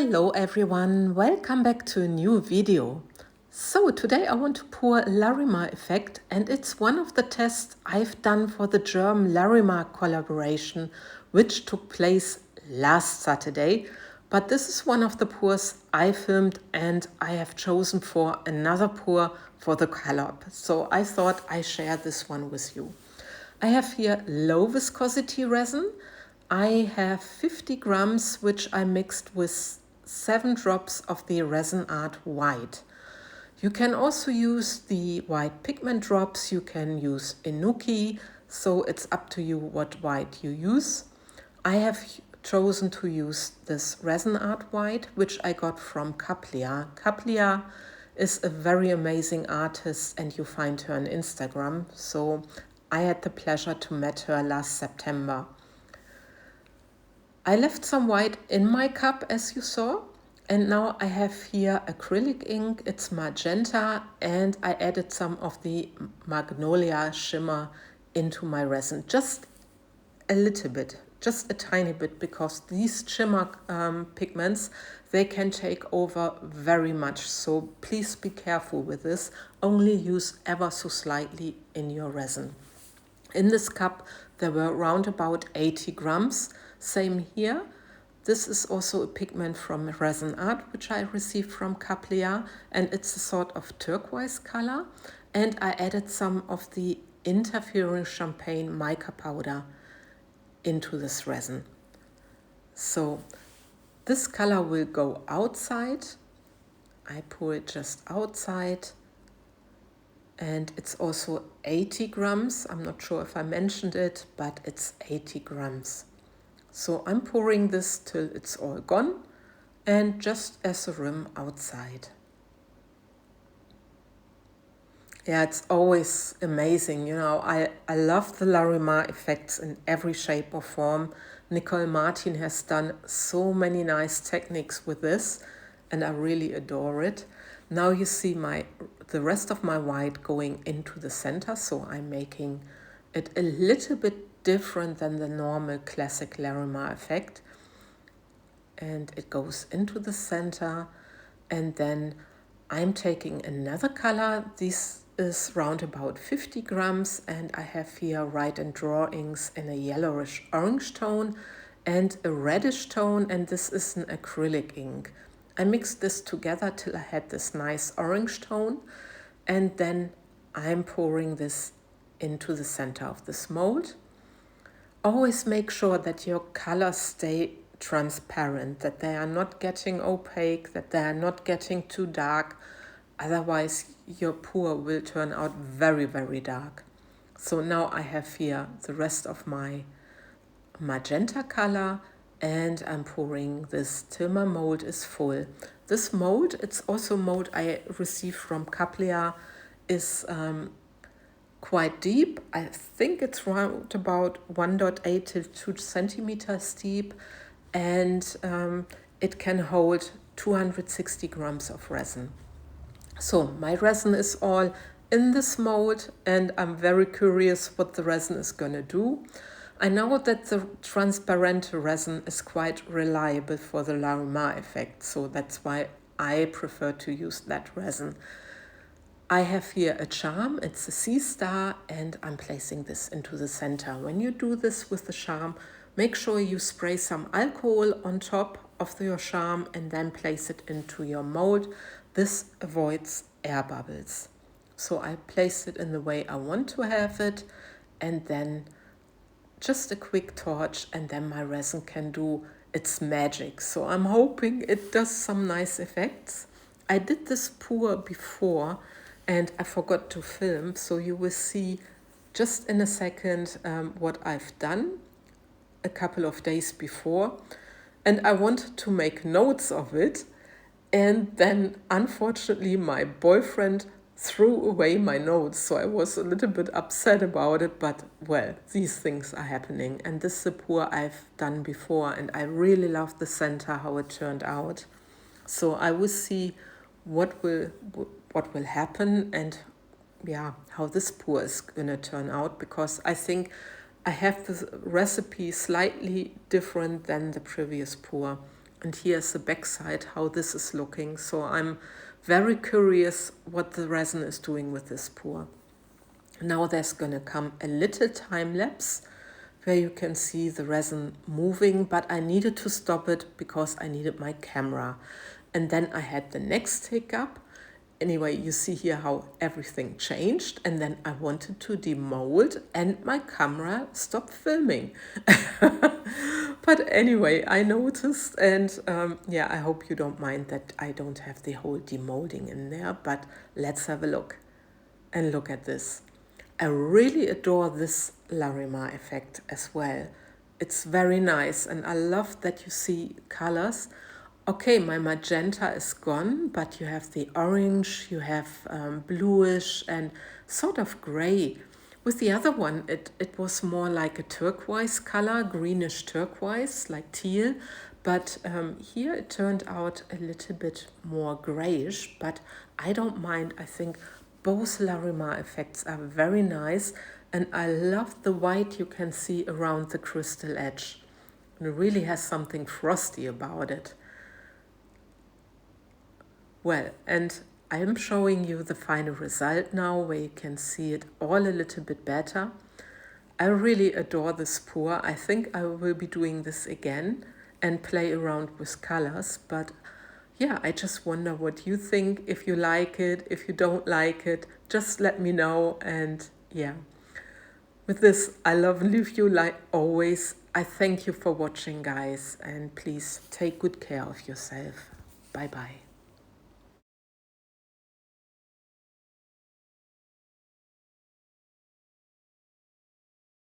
Hello everyone, welcome back to a new video. So today I want to pour Larimar effect, and it's one of the tests I've done for the German Larimar collaboration which took place last Saturday. But this is one of the pours I filmed and I have chosen for another pour for the collab. So I thought I share this one with you. I have here low viscosity resin. I have 50 grams, which I mixed with 7 drops of the ResinArt white. You can also use the white pigment drops, you can use Inuki, so it's up to you what white you use. I have chosen to use this ResinArt white, which I got from Caplia. Caplia is a very amazing artist and you find her on Instagram, so I had the pleasure to meet her last September. I left some white in my cup, as you saw, and now I have here acrylic ink. It's magenta, and I added some of the magnolia shimmer into my resin, just a little bit, just a tiny bit, because these shimmer pigments, they can take over very much, so please be careful with this. Only use ever so slightly in your resin. In this cup there were around about 80 grams. Same here. This is also a pigment from ResinArt, which I received from Caplia, and it's a sort of turquoise color. And I added some of the interfering champagne mica powder into this resin. So this color will go outside. I pour it just outside. And it's also 80 grams. I'm not sure if I mentioned it, but it's 80 grams. So I'm pouring this till it's all gone, and just as a rim outside. Yeah, it's always amazing. You know, I love the Larimar effects in every shape or form. Nicole Martin has done so many nice techniques with this, and I really adore it. Now you see the rest of my white going into the center, so I'm making it a little bit different than the normal classic Larimar effect. And it goes into the center, and then I'm taking another color. This is round about 50 grams, and I have here Write Draw Inks in a yellowish orange tone and a reddish tone, and this is an acrylic ink. I mixed this together till I had this nice orange tone, and then I'm pouring this into the center of this mold. Always make sure that your colors stay transparent, that they are not getting opaque, that they are not getting too dark. Otherwise, your pour will turn out very, very dark. So now I have here the rest of my magenta color, and I'm pouring this till my mold is full. This mold, it's also a mold I received from Caplia, is quite deep. I think it's around about 1.8 to 2 centimeters deep, and it can hold 260 grams of resin. So my resin is all in this mold, and I'm very curious what the resin is going to do. I know that the Transparente resin is quite reliable for the Larimar effect, so that's why I prefer to use that resin. I have here a charm, it's a sea star, and I'm placing this into the center. When you do this with the charm, make sure you spray some alcohol on top of your charm and then place it into your mold. This avoids air bubbles. So I placed it in the way I want to have it, and then just a quick torch, and then my resin can do its magic. So I'm hoping it does some nice effects. I did this pour before, and I forgot to film, so you will see just in a second what I've done a couple of days before. And I wanted to make notes of it, and then unfortunately my boyfriend threw away my notes, so I was a little bit upset about it, but well, these things are happening. And this is a pour I've done before, and I really love the center, how it turned out. So I will see what will happen, and yeah, how this pour is gonna turn out, because I think I have the recipe slightly different than the previous pour. And here's the back side, how this is looking. So I'm very curious what the resin is doing with this pour. Now there's gonna come a little time lapse where you can see the resin moving, but I needed to stop it because I needed my camera. And then I had the next hiccup. Anyway, you see here how everything changed, and then I wanted to demold and my camera stopped filming. But anyway, I noticed, and yeah, I hope you don't mind that I don't have the whole demolding in there, but let's have a look. And look at this. I really adore this Larimar effect as well. It's very nice, and I love that you see colors. Okay, my magenta is gone, but you have the orange, you have bluish and sort of gray. With the other one, it was more like a turquoise color, greenish turquoise, like teal. But here it turned out a little bit more grayish, but I don't mind. I think both Larimar effects are very nice, and I love the white you can see around the crystal edge. It really has something frosty about it. Well, and I'm showing you the final result now, where you can see it all a little bit better. I really adore this pour. I think I will be doing this again and play around with colors, but yeah, I just wonder what you think. If you like it, if you don't like it, just let me know. And yeah, with this, I love and leave you like always. I thank you for watching, guys, and please take good care of yourself. Bye bye.